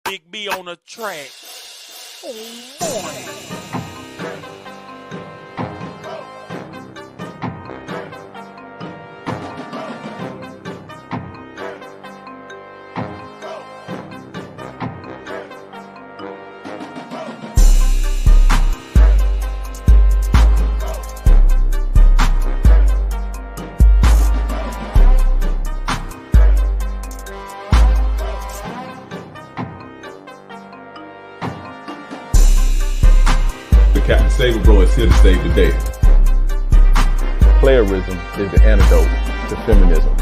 Big B on the track. Oh boy. Captain Stable Bro is here to save the day. Playerism is the antidote to feminism.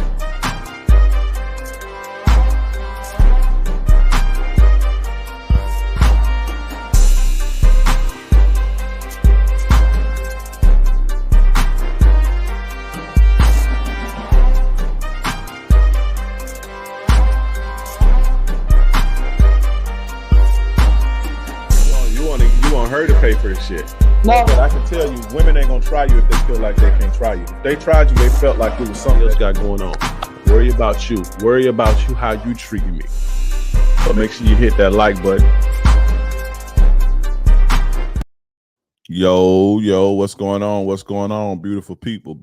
Her to pay for this shit. No, but I can tell you, women ain't gonna try you if they feel like they can't try you. If they tried you, they felt like it was something else got going on. Worry about you. Worry about you, how you treat me. But make sure you hit that like button. Yo, what's going on? What's going on? Beautiful people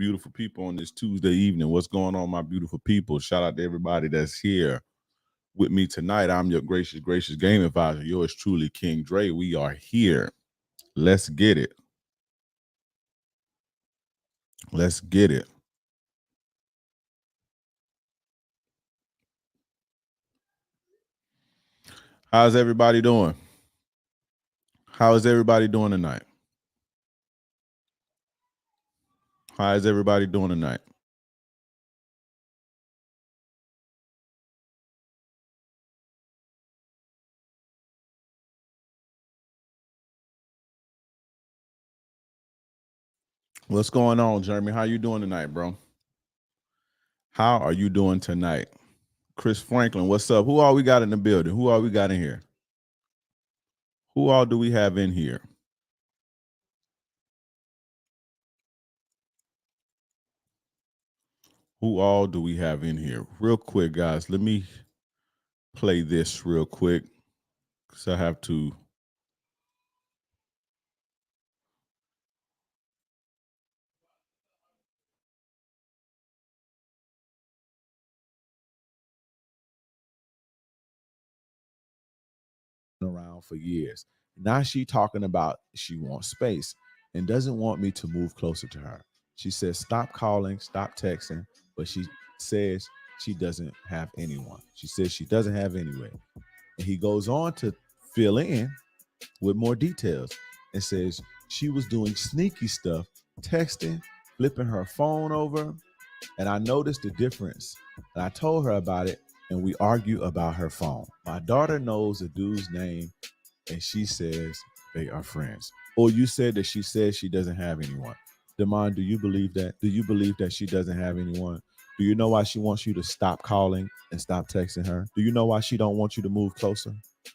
on this Tuesday evening. What's going on, my beautiful people? Shout out to everybody that's here with me tonight. I'm your gracious game advisor, yours truly, King Dre. We are here. Let's get it. Let's get it. How's everybody doing? How is everybody doing tonight? How is everybody doing tonight? What's going on, Jeremy? How you doing tonight, bro? How are you doing tonight? Chris Franklin, what's up? Who all we got in the building? Who all we got in here? Who all do we have in here? Who all do we have in here? Real quick, guys, let me play this real quick because I have to. Around for years. Now she talking about she wants space and doesn't want me to move closer to her. She says, stop calling, stop texting, but she says she doesn't have anyone. She says she doesn't have anyone. And he goes on to fill in with more details and says she was doing sneaky stuff, texting, flipping her phone over. And I noticed the difference. And I told her about it, and we argue about her phone. My daughter knows a dude's name, and she says they are friends. Or you said that she says she doesn't have anyone. Damon, do you believe that? Do you believe that she doesn't have anyone? Do you know why she wants you to stop calling and stop texting her? Do you know why she don't want you to move closer?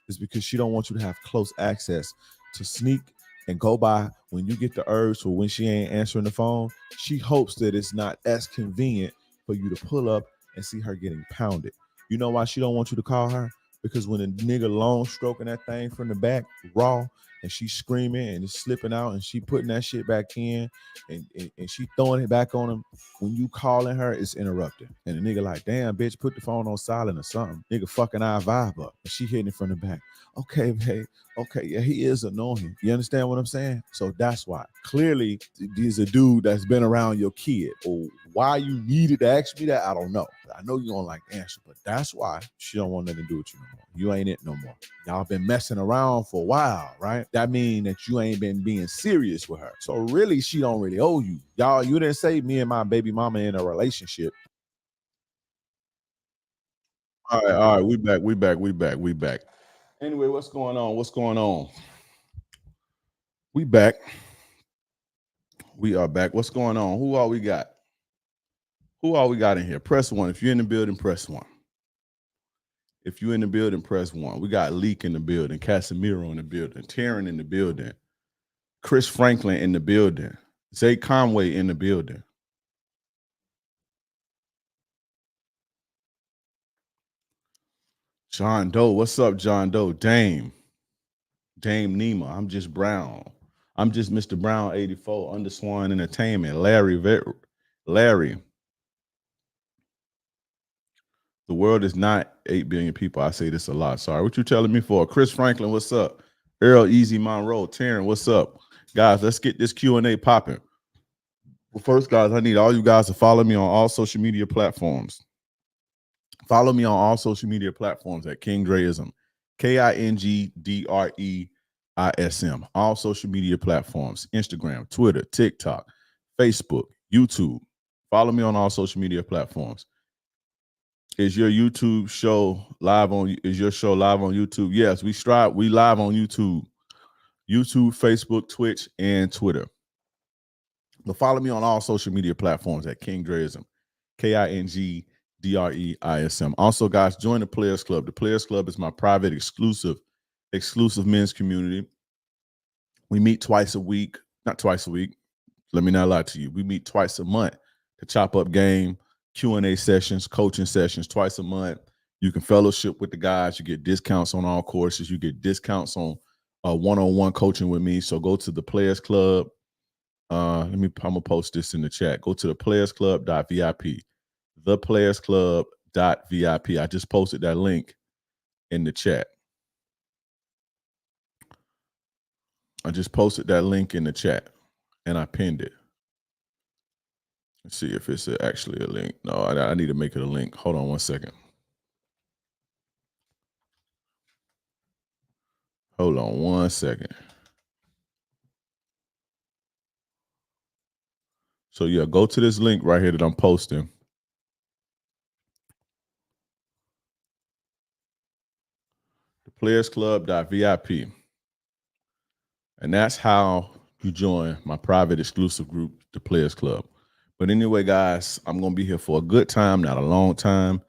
It's because she don't want you to have close access to sneak and go by when you get the urge or when she ain't answering the phone. She hopes that it's not as convenient for you to pull up and see her getting pounded. You know why she don't want you to call her? Because when a nigga long stroking that thing from the back raw and she screaming and it's slipping out and she putting that shit back in and she throwing it back on him, when you calling her, it's interrupted. And the nigga like, damn, bitch, put the phone on silent or something. Nigga fucking our vibe up. And she hitting it from the back. Okay, babe. Okay, yeah, he is annoying. You understand what I'm saying? So that's why. Clearly, he's a dude that's been around your kid. Or why you needed to ask me that, I don't know. I know you don't like the answer, but that's why she don't want nothing to do with you no more. You ain't it no more. Y'all been messing around for a while, right? That mean that you ain't been being serious with her. So really, she don't really owe you. Y'all, you didn't say me and my baby mama in a relationship. All right, we back. Anyway, what's going on? We back. We are back. What's going on? Who all we got? In here? Press one. If you're in the building, press one. If you're in the building, press one. We got Leak in the building, Casemiro in the building, Taryn in the building, Chris Franklin in the building, Zay Conway in the building. John Doe, what's up, John Doe? Dame Nima, I'm just Brown. I'm just Mr. Brown 84, Underswan Entertainment. Larry, the world is not 8 billion people. I say this a lot. Sorry. What you telling me for? Chris Franklin, what's up? Earl Easy Monroe, Taryn, what's up? Guys, let's get this Q&A popping. Well, first, guys, I need all you guys to follow me on all social media platforms. Follow me on all social media platforms at King Dreism, KINGDREISM. All social media platforms: Instagram, Twitter, TikTok, Facebook, YouTube. Follow me on all social media platforms. Is your YouTube show live on? Is your show live on YouTube? Yes, we live on YouTube, Facebook, Twitch, and Twitter. But follow me on all social media platforms at King Dreism, KINGDREISM. Also, guys, join the Players Club. The Players Club is my private, exclusive men's community. We meet twice a week. Not twice a week. Let me not lie to you. We meet twice a month to chop up game, Q&A sessions, coaching sessions twice a month. You can fellowship with the guys. You get discounts on all courses. You get discounts on one-on-one coaching with me. So go to the Players Club. I'm gonna post this in the chat. Go to the playersclub.vip. Theplayersclub.vip. I just posted that link in the chat. And I pinned it. Let's see if it's actually a link. No, I need to make it a link. Hold on one second. Hold on one second. So yeah, go to this link right here that I'm posting. Playersclub.vip. And that's how you join my private exclusive group, the Players Club. But anyway, guys, I'm going to be here for a good time, not a long time.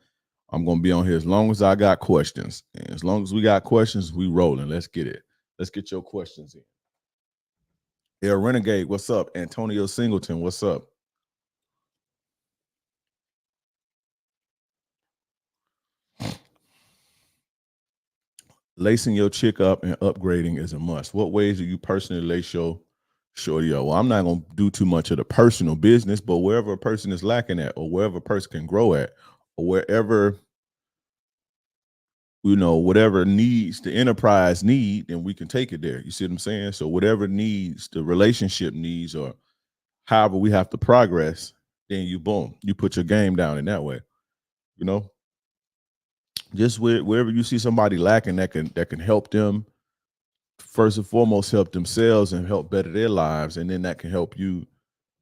I'm going to be on here as long as I got questions. And as long as we got questions, we rolling. Let's get it. Let's get your questions in. Air Renegade, what's up? Antonio Singleton, what's up? Lacing your chick up and upgrading is a must. What ways do you personally lace your shorty up? Well, I'm not going to do too much of the personal business, but wherever a person is lacking at, or wherever a person can grow at, or wherever, whatever needs the enterprise need, then we can take it there. You see what I'm saying? So whatever needs the relationship needs, or however we have to progress, then you put your game down in that way. Just wherever you see somebody lacking that can help them, first and foremost, help themselves and help better their lives, and then that can help you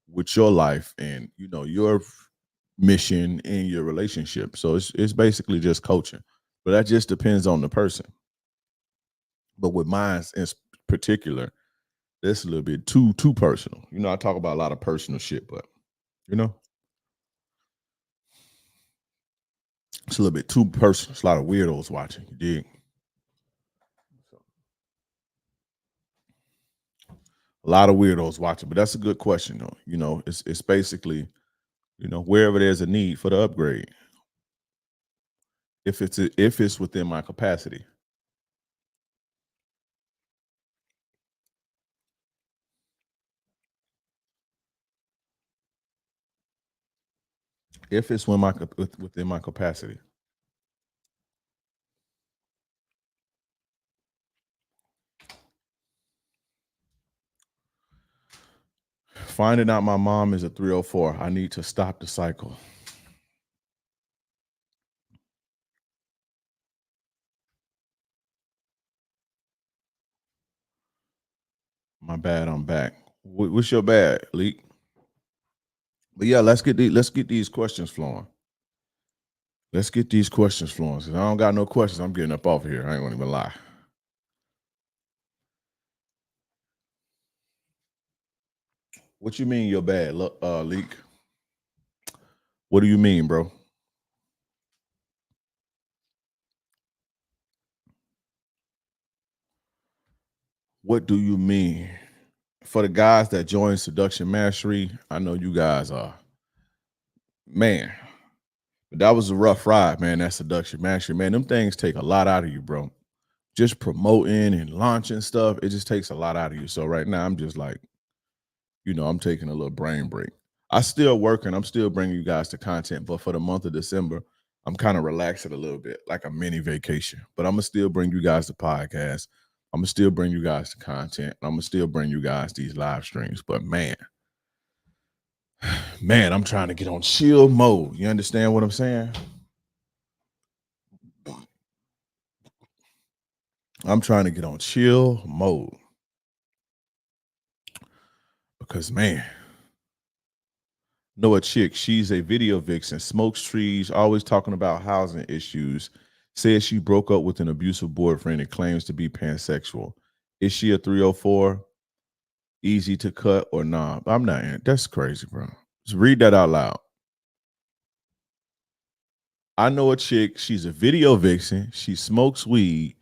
with your life and your mission in your relationship. So it's basically just coaching, but that just depends on the person. But with mine in particular, that's a little bit too personal. I talk about a lot of personal shit, but it's a little bit too personal. It's a lot of weirdos watching. You dig? A lot of weirdos watching, but that's a good question, though. It's basically, wherever there's a need for the upgrade, if it's within my capacity. If it's within my capacity. Finding out my mom is a 304. I need to stop the cycle. My bad, I'm back. What's your bad, Leak? But yeah, let's get these questions flowing. Let's get these questions flowing. Because I don't got no questions. I'm getting up off of here. I ain't gonna even lie. What you mean you're bad, Leak? What do you mean, bro? What do you mean? For the guys that join Seduction Mastery, I know you guys are, man, But that was a rough ride, man. That seduction mastery, man. Them things take a lot out of you, bro. Just promoting and launching stuff, it just takes a lot out of you. So right now, I'm just like, I'm taking a little brain break. I still working. I'm still bringing you guys the content, but for the month of December, I'm kind of relaxing a little bit, like a mini vacation. But I'm gonna still bring you guys the podcast. I'm gonna still bring you guys the content. I'm gonna still bring you guys these live streams. But man, I'm trying to get on chill mode. You understand what I'm saying? I'm trying to get on chill mode because, man, know a chick. She's a video vixen, smokes trees, always talking about housing issues. Says she broke up with an abusive boyfriend and claims to be pansexual. Is she a 304? Easy to cut or nah? I'm not in. That's crazy, bro. Just read that out loud. I know a chick. She's a video vixen. She smokes weed,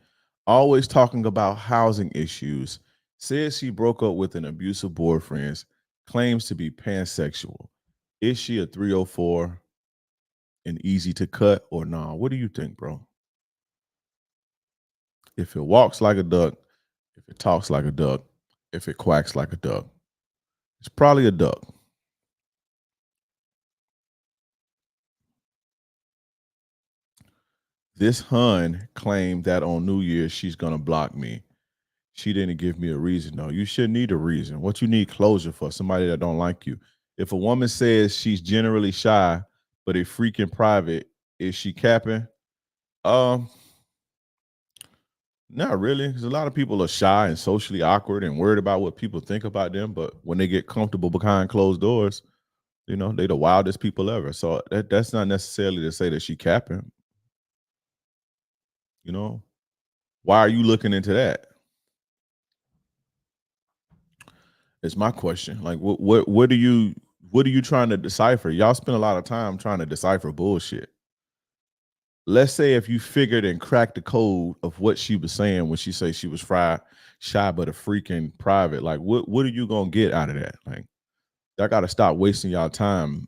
always talking about housing issues. Says she broke up with an abusive boyfriend, claims to be pansexual. Is she a 304 and easy to cut or nah? What do you think, bro? If it walks like a duck, if it talks like a duck, if it quacks like a duck, it's probably a duck. This hun claimed that on New Year's she's gonna block me. She didn't give me a reason. No, you shouldn't need a reason. What you need closure for? Somebody that don't like you. If a woman says she's generally shy but a freaking private, is she capping? Um, Not really, because a lot of people are shy and socially awkward and worried about what people think about them. But when they get comfortable behind closed doors, they the wildest people ever. So that's not necessarily to say that she capping. You know, why are you looking into that? It's my question. Like, what are you trying to decipher? Y'all spend a lot of time trying to decipher bullshit. Let's say if you figured and cracked the code of what she was saying when she say she was shy but a freaking private, like what are you gonna get out of that? Like, I gotta stop wasting y'all time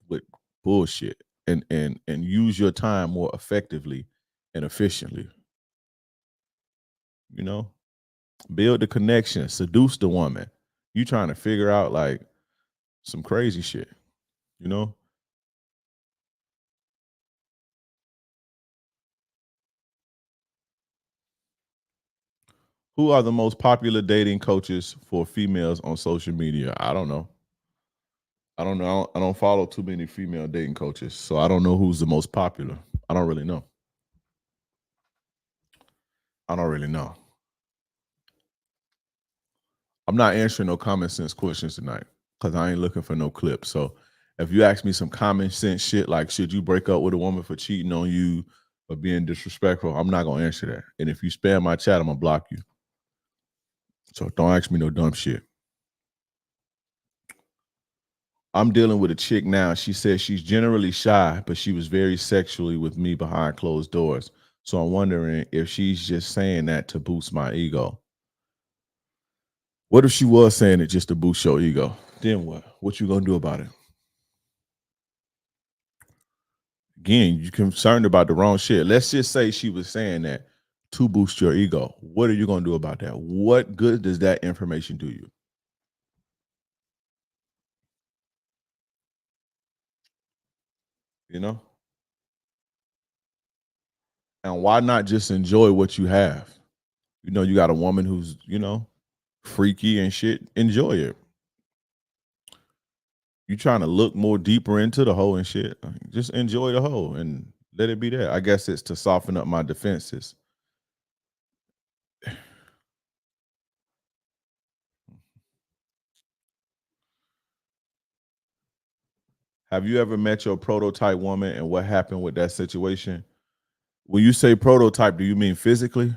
with bullshit and use your time more effectively and efficiently. You know, build the connection, seduce the woman. You trying to figure out like some crazy shit, you know? Who are the most popular dating coaches for females on social media? I don't know. I don't know. I don't follow too many female dating coaches, so I don't know who's the most popular. I don't really know. I don't really know. I'm not answering no common sense questions tonight because I ain't looking for no clips. So if you ask me some common sense shit like should you break up with a woman for cheating on you or being disrespectful, I'm not gonna answer that. And if you spam my chat, I'm gonna block you. So don't ask me no dumb shit. I'm dealing with a chick now. She says she's generally shy, but she was very sexually with me behind closed doors. So I'm wondering if she's just saying that to boost my ego. What if she was saying it just to boost your ego? Then what? What you gonna do about it? Again, you're concerned about the wrong shit. Let's just say she was saying that to boost your ego. What are you gonna do about that? What good does that information do you? You know? And why not just enjoy what you have? You got a woman who's, freaky and shit. Enjoy it. You trying to look more deeper into the hole and shit. Just enjoy the hole and let it be there. I guess it's to soften up my defenses. Have you ever met your prototype woman and what happened with that situation? When you say prototype, do you mean physically?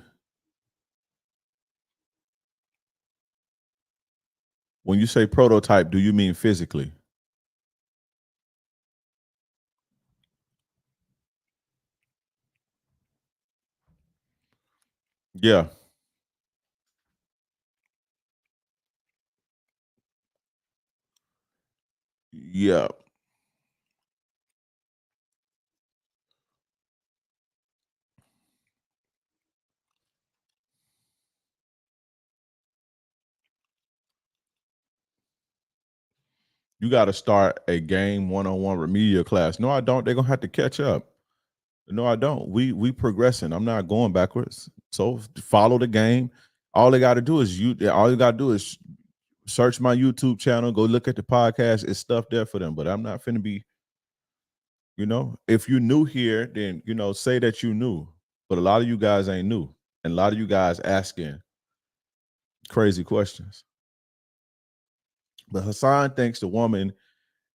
When you say prototype, do you mean physically? Yeah. Yeah. You got to start a game one-on-one remedial class. No, I don't. They're gonna have to catch up. No, I don't. We progressing. I'm not going backwards. So follow the game. All they got to do is all you got to do is search my YouTube channel, go look at the podcast. It's stuff there for them. But I'm not finna be, if you're new here, then say that you knew. But a lot of you guys ain't new. And a lot of you guys asking crazy questions. But Hassan thinks the woman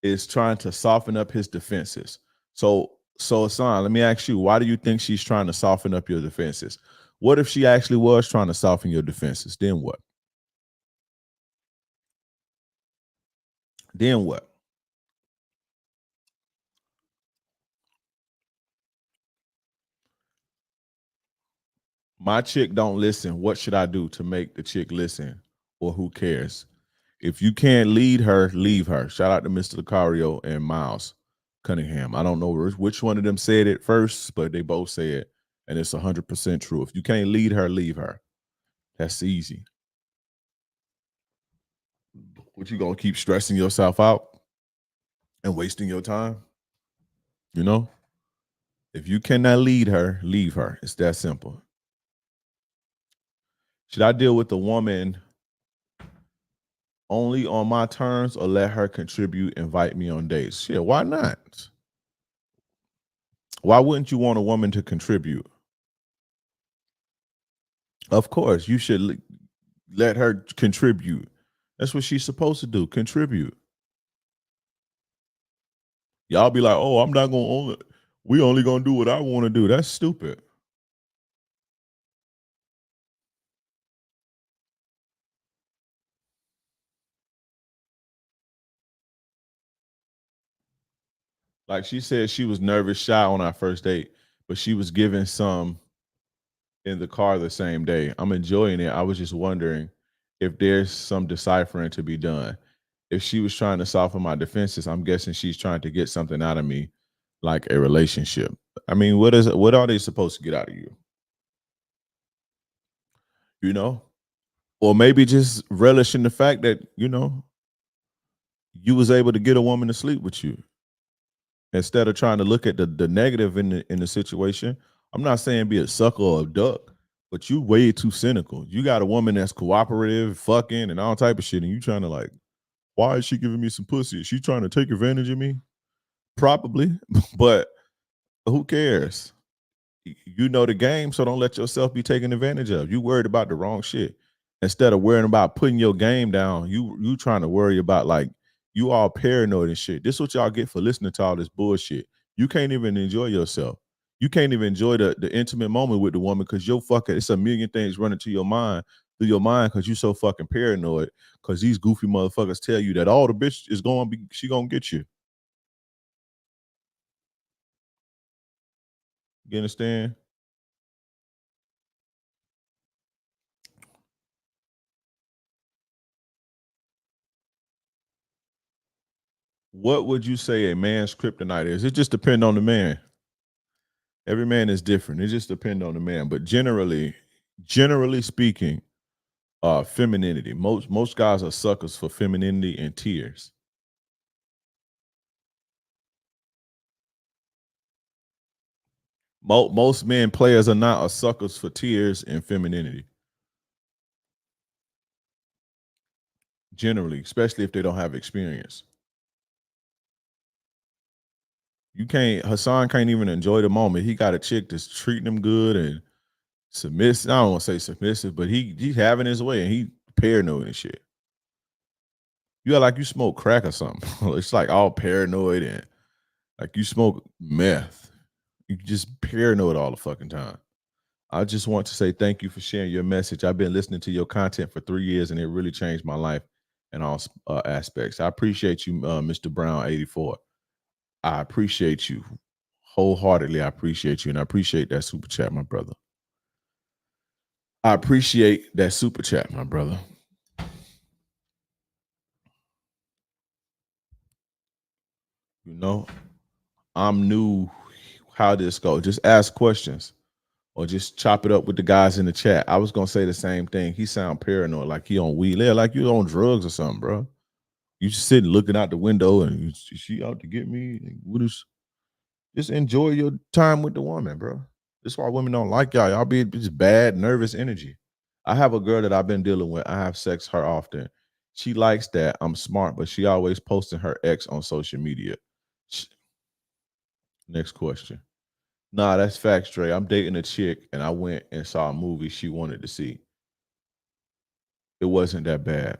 is trying to soften up his defenses. So Hassan, let me ask you, why do you think she's trying to soften up your defenses? What if she actually was trying to soften your defenses? Then what? Then what? My chick don't listen. What should I do to make the chick listen? Or who cares? If you can't lead her, leave her. Shout out to Mr. Lucario and Miles Cunningham. I don't know which one of them said it first, but they both say it, and it's 100% true. If you can't lead her, leave her. That's easy. What, you gonna keep stressing yourself out and wasting your time? If you cannot lead her, leave her. It's that simple. Should I deal with the woman only on my terms or let her contribute, invite me on dates? Shit, why not? Why wouldn't you want a woman to contribute? Of course, you should let her contribute. That's what she's supposed to do, contribute. Y'all be like, oh, I'm not going to we only going to do what I want to do. That's stupid. Like she said, she was nervous, shy on our first date, but she was given some in the car the same day. I'm enjoying it. I was just wondering if there's some deciphering to be done. If she was trying to soften my defenses, I'm guessing she's trying to get something out of me, like a relationship. I mean, what are they supposed to get out of you? Or maybe just relish in the fact that, you was able to get a woman to sleep with you. Instead of trying to look at the negative in the situation. I'm not saying be a sucker or a duck, but you way too cynical. You got a woman that's cooperative, fucking, and all type of shit, and you trying to like, why is she giving me some pussy? Is she trying to take advantage of me? Probably, but who cares? You know the game, so don't let yourself be taken advantage of. You worried about the wrong shit. Instead of worrying about putting your game down, you trying to worry about like you all paranoid and shit. This is what y'all get for listening to all this bullshit. You can't even enjoy yourself. You can't even enjoy the intimate moment with the woman because it's a million things running through your mind because you so fucking paranoid because these goofy motherfuckers tell you that all the bitch is she gonna get you. You understand? What would you say a man's kryptonite is? It just depends on the man. Every man is different. It just depends on the man. But generally speaking, femininity. Most guys are suckers for femininity and tears. Most men players are not suckers for tears and femininity. Generally, especially if they don't have experience. Hassan can't even enjoy the moment. He got a chick that's treating him good and submissive. I don't want to say submissive, but he's having his way and he paranoid and shit. You got like you smoke crack or something. It's like all paranoid and like you smoke meth. You just paranoid all the fucking time. I just want to say thank you for sharing your message. I've been listening to your content for 3 years and it really changed my life in all aspects. I appreciate you, Mr. Brown 84. I appreciate you wholeheartedly. I appreciate you, and I appreciate that super chat, my brother. I appreciate that super chat, my brother. I'm new. How this go? Just ask questions, or just chop it up with the guys in the chat. I was gonna say the same thing. He sound paranoid, like he on weed, like you on drugs or something, bro. You just sitting looking out the window and is she out to get me? Just enjoy your time with the woman, bro. That's why women don't like y'all. Y'all be just bad, nervous energy. I have a girl that I've been dealing with. I have sex her often. She likes that I'm smart, but she always posting her ex on social media. Next question. Nah, that's facts, Dre. I'm dating a chick and I went and saw a movie she wanted to see. It wasn't that bad.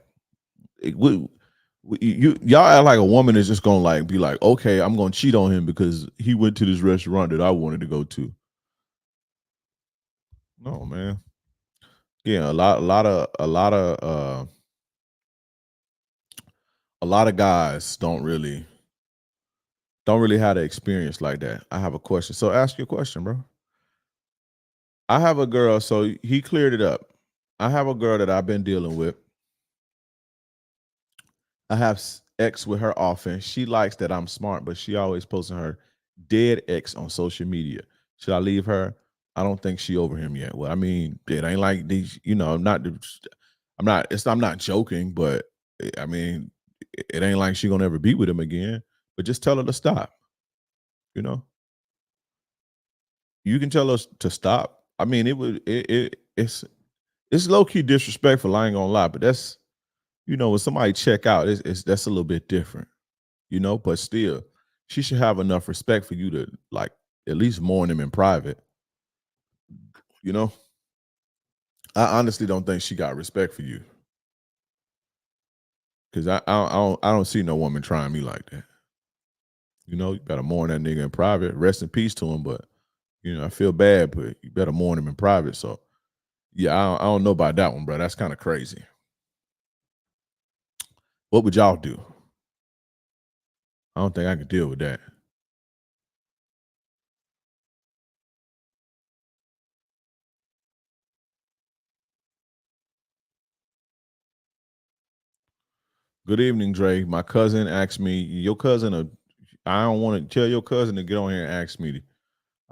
Y'all act like a woman is just gonna be like, okay, I'm gonna cheat on him because he went to this restaurant that I wanted to go to. No, man. Yeah, a lot of guys don't really have the experience like that. I have a question. So ask your question, bro. I have a girl, so he cleared it up. I have a girl that I've been dealing with. I have ex with her often. She likes that I'm smart, but she always posting her dead ex on social media. Should I leave her? I don't think she over him yet. Well, I mean, it ain't like these, I'm not joking, but I mean, it ain't like she gonna ever be with him again. But just tell her to stop. You can tell us to stop. I mean, it's low-key disrespectful, I ain't gonna lie, but that's when somebody check out, that's a little bit different, but still, she should have enough respect for you to at least mourn him in private. I honestly don't think she got respect for you. Because I don't see no woman trying me like that. You better mourn that nigga in private. Rest in peace to him, but I feel bad, but you better mourn him in private. So yeah, I don't know about that one, bro. That's kind of crazy. What would y'all do? I don't think I could deal with that. Good evening, Dre. My cousin asked me, I don't want to tell your cousin to get on here and ask me.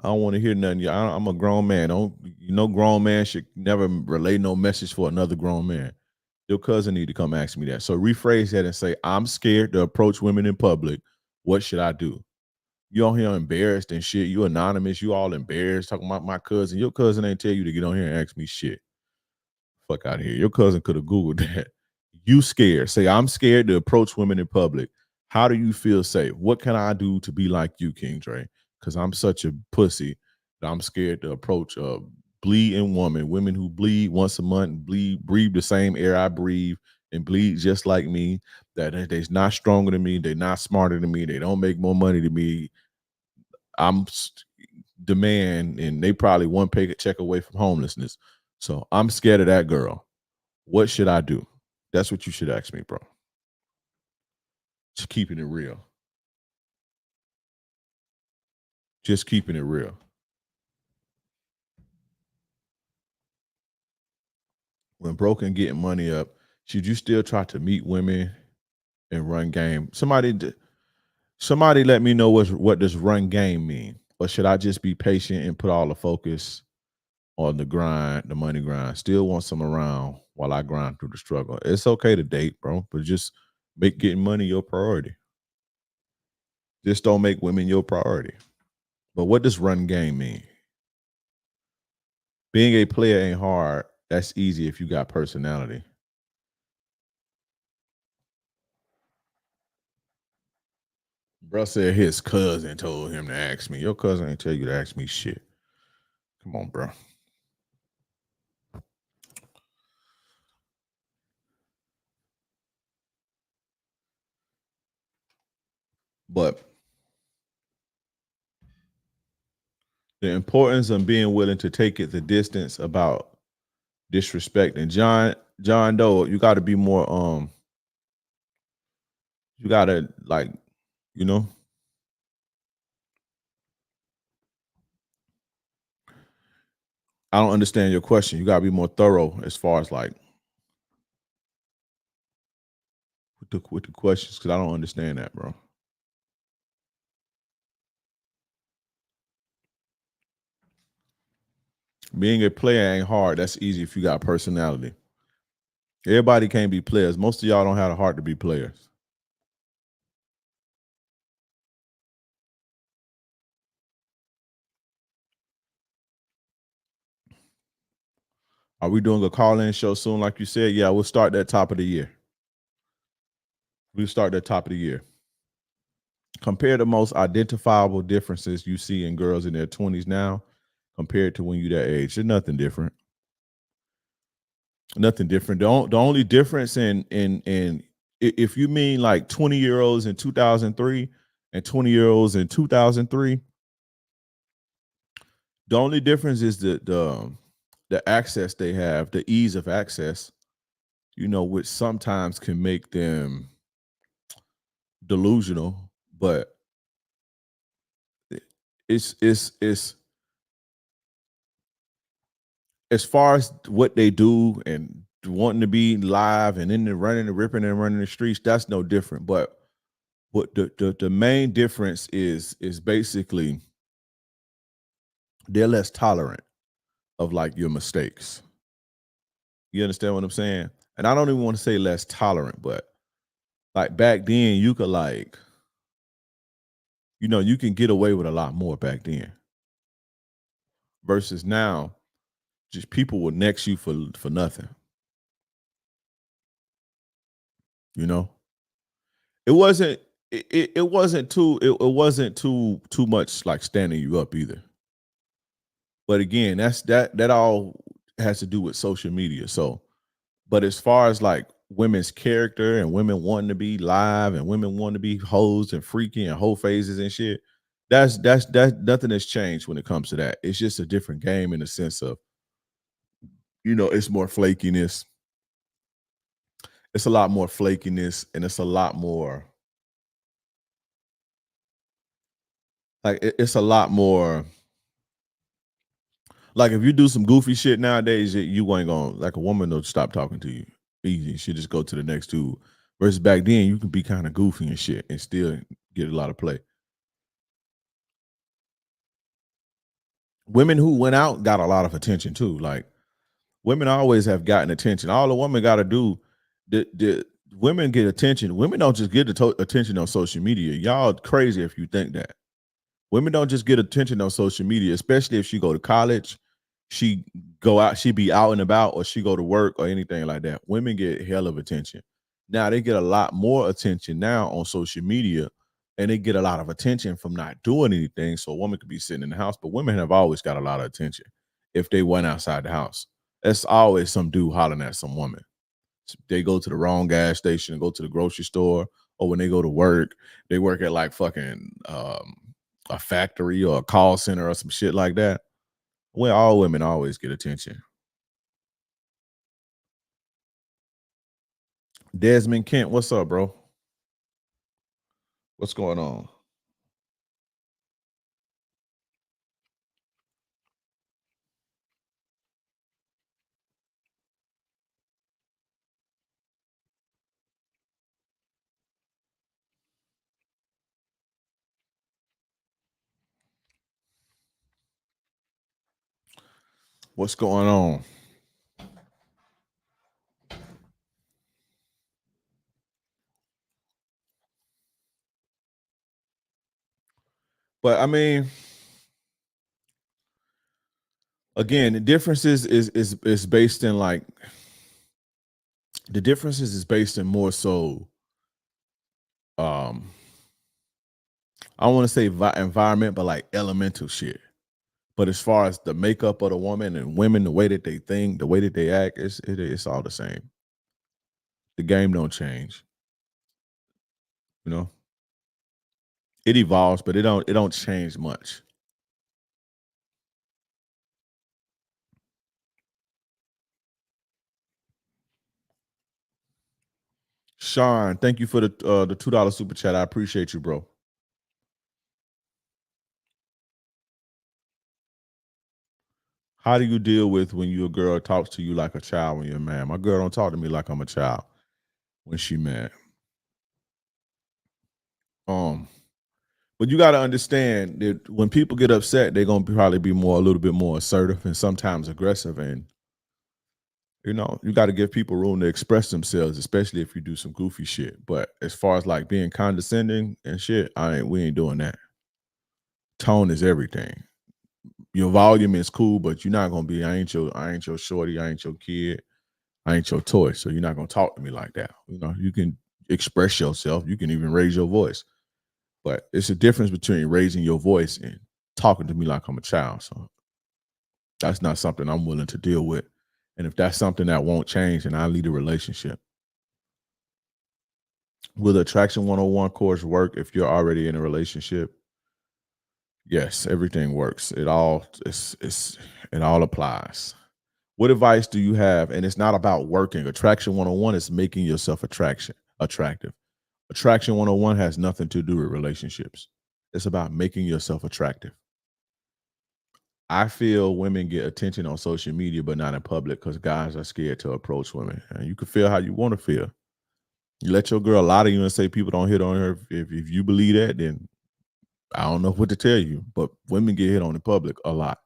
I don't want to hear nothing. I'm a grown man. Grown man should never relay no message for another grown man. Your cousin need to come ask me that. So rephrase that and say, I'm scared to approach women in public. What should I do? You on here embarrassed and shit. You anonymous. You all embarrassed talking about my cousin. Your cousin ain't tell you to get on here and ask me shit. Fuck out of here. Your cousin could have Googled that. You scared. Say, I'm scared to approach women in public. How do you feel safe? What can I do to be like you, King Dre? Because I'm such a pussy that I'm scared to approach a bleeding women who bleed once a month, breathe the same air I breathe, and bleed just like me, that they're not stronger than me, they're not smarter than me, they don't make more money than me. I'm the man, and they probably one paycheck away from homelessness. So I'm scared of that girl. What should I do? That's what you should ask me, bro. Just keeping it real. Just keeping it real. When broke and getting money up, should you still try to meet women and run game? Somebody let me know what does run game mean? Or should I just be patient and put all the focus on the grind, the money grind? Still want some around while I grind through the struggle. It's okay to date, bro, but just make getting money your priority. Just don't make women your priority. But what does run game mean? Being a player ain't hard. That's easy if you got personality. Bro said his cousin told him to ask me. Your cousin ain't tell you to ask me shit. Come on, bro. But the importance of being willing to take it the distance about disrespect. And John Doe, you got to be more you got to I don't understand your question. You got to be more thorough as far as with the questions, because I don't understand that, bro. Being a player ain't hard. That's easy if you got personality. Everybody can't be players. Most of y'all don't have the heart to be players. Are we doing a call-in show soon, like you said? Yeah, we'll start that top of the year. We'll start that top of the year. Compare the most identifiable differences you see in girls in their 20s now compared to when you that age. There's nothing different. Nothing different. The only difference in if you mean like 20-year-olds in 2003 and 20-year-olds in 2003, the only difference is the access they have, the ease of access, you know, which sometimes can make them delusional, but it's as far as what they do and wanting to be live and in the running and ripping and running the streets, that's no different. But what the main difference is basically they're less tolerant of like your mistakes. You understand what I'm saying? And I don't even want to say less tolerant, but like back then you could like, you know, you can get away with a lot more back then. Versus now, just people will next you for nothing. You know? It wasn't too much like standing you up either. But again, that all has to do with social media. So, but as far as like women's character and women wanting to be live and women wanting to be hoes and freaky and whole phases and shit, that's nothing has changed when it comes to that. It's just a different game in the sense of, you know, it's more flakiness. It's a lot more flakiness, and it's a lot more like it's a lot more like if you do some goofy shit nowadays, you ain't gonna, like, a woman will stop talking to you easy. She just go to the next dude. Versus back then, you can be kind of goofy and shit and still get a lot of play. Women who went out got a lot of attention too. Like women always have gotten attention. All the woman got to do, the women get attention. Women don't just get attention on social media. Y'all crazy if you think that. Women don't just get attention on social media, especially if she go to college, she go out, she be out and about, or she go to work or anything like that. Women get hell of attention. Now they get a lot more attention now on social media, and they get a lot of attention from not doing anything. So a woman could be sitting in the house, but women have always got a lot of attention if they went outside the house. That's always some dude hollering at some woman. They go to the wrong gas station, go to the grocery store, or when they go to work, they work at like fucking a factory or a call center or some shit like that. Well, all women always get attention. Desmond Kent, what's up, bro? What's going on? What's going on? But I mean, again, the differences is based in like the differences is based in more so I don't want to say environment, but like elemental shit. But as far as the makeup of the woman and women, the way that they think, the way that they act, it's all the same. The game don't change. You know, it evolves, but it don't change much. Sean, thank you for the $2 super chat. I appreciate you, bro. How do you deal with when your girl talks to you like a child when you're mad? My girl don't talk to me like I'm a child when she mad. But you got to understand that when people get upset, they're gonna probably be a little bit more assertive and sometimes aggressive, and you know, you got to give people room to express themselves, especially if you do some goofy shit. But as far as like being condescending and shit, we ain't doing that. Tone is everything. your volume is cool, but you're not gonna be. I ain't your shorty. I ain't your kid. I ain't your toy. So you're not gonna talk to me like that. You know, you can express yourself. You can even raise your voice, but it's a difference between raising your voice and talking to me like I'm a child. So that's not something I'm willing to deal with. And if that's something that won't change, then I lead a relationship. Will the Attraction 101 course work if you're already in a relationship? Yes, everything works. It all applies. What advice do you have? And it's not about working. Attraction 101 is making yourself attractive. Attraction 101 has nothing to do with relationships. It's about making yourself attractive. I feel women get attention on social media, but not in public because guys are scared to approach women. And you can feel how you want to feel. You let your girl lie to you and say people don't hit on her. If you believe that, then I don't know what to tell you. But women get hit on in public a lot,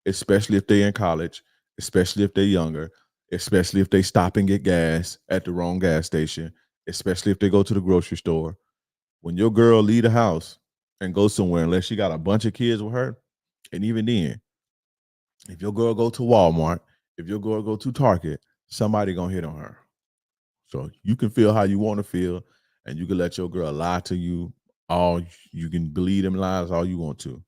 especially if they're in college, especially if they're younger, especially if they stop and get gas at the wrong gas station, especially if they go to the grocery store. When your girl leave the house and go somewhere, unless she got a bunch of kids with her, and even then, if your girl go to Walmart, if your girl go to Target, somebody gonna hit on her. So you can feel how you want to feel, and you can let your girl lie to you. You can believe them lies all you want to.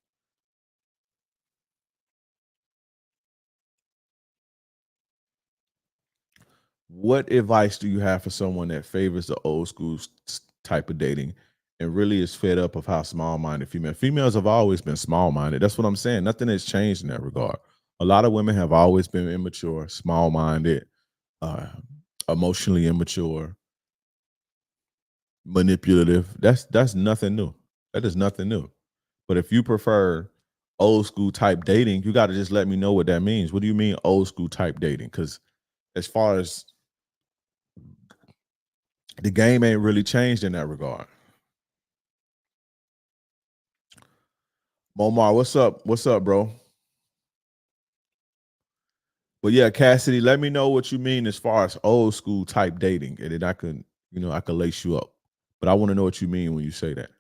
What advice do you have for someone that favors the old school type of dating and really is fed up of how small-minded females have always been small-minded? That's what I'm saying. Nothing has changed in that regard. A lot of women have always been immature, small-minded, emotionally immature, manipulative. That's nothing new. That is nothing new. But if you prefer old school type dating, you got to just let me know what that means. What do you mean old school type dating? Because as far as the game ain't really changed in that regard. Momar, what's up? What's up, bro? But yeah, Cassidy, let me know what you mean as far as old school type dating, and then I can lace you up. But I want to know what you mean when you say that.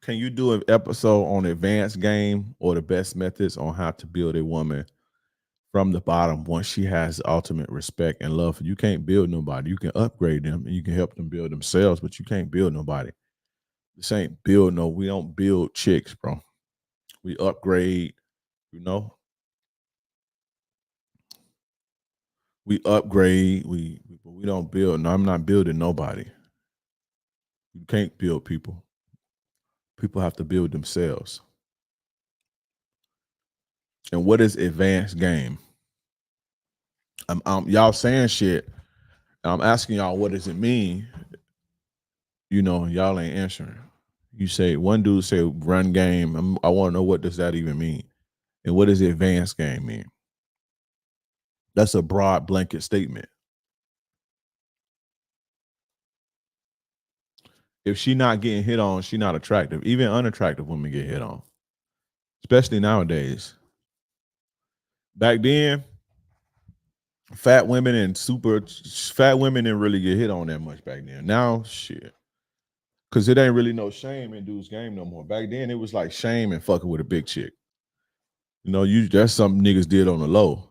Can you do an episode on advanced game or the best methods on how to build a woman from the bottom once she has ultimate respect and love? You can't build nobody. You can upgrade them and you can help them build themselves, but you can't build nobody. This ain't build we don't build chicks, bro. We upgrade, we upgrade, we don't build. No, I'm not building nobody. You can't build people. People have to build themselves. And what is advanced game? Y'all saying shit. I'm asking y'all, what does it mean? Y'all ain't answering. You say, one dude say run game. I want to know, what does that even mean? And what does advanced game mean? That's a broad blanket statement. If she not getting hit on, she not attractive. Even unattractive women get hit on, especially nowadays. Back then, fat women and super fat women didn't really get hit on that much back then. Now, shit. Because it ain't really no shame in dude's game no more. Back then, it was like shame and fucking with a big chick. That's something niggas did on the low.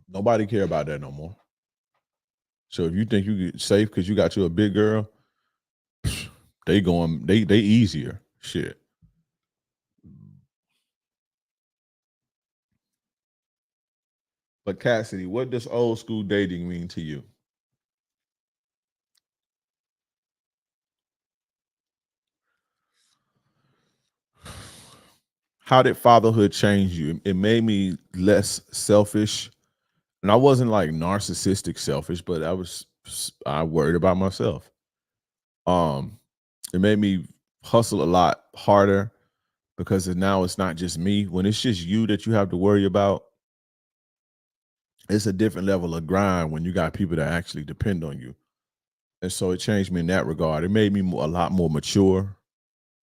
Nobody care about that no more. So if you think you get safe because you got you a big girl, they easier. Shit. But Cassidy, what does old school dating mean to you? How did fatherhood change you? It made me less selfish. And I wasn't like narcissistic selfish, but I worried about myself. It made me hustle a lot harder because now it's not just me. When it's just you that you have to worry about, it's a different level of grind when you got people that actually depend on you. And so it changed me in that regard. It made me a lot more mature.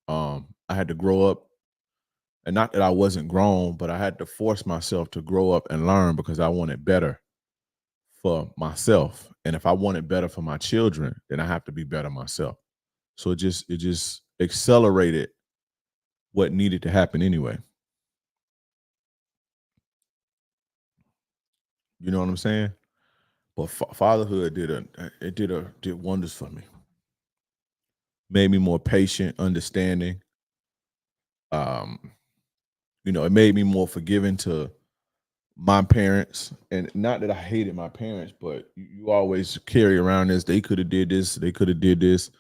I had to grow up And not that I wasn't grown, but I had to force myself to grow up and learn because I wanted better for myself. And if I wanted better for my children, then I have to be better myself. So it just accelerated what needed to happen anyway. You know what I'm saying? But fatherhood did wonders for me. Made me more patient, understanding. Um, it made me more forgiving to my parents. And not that I hated my parents, but you always carry around this. They could have did this. They could have did this.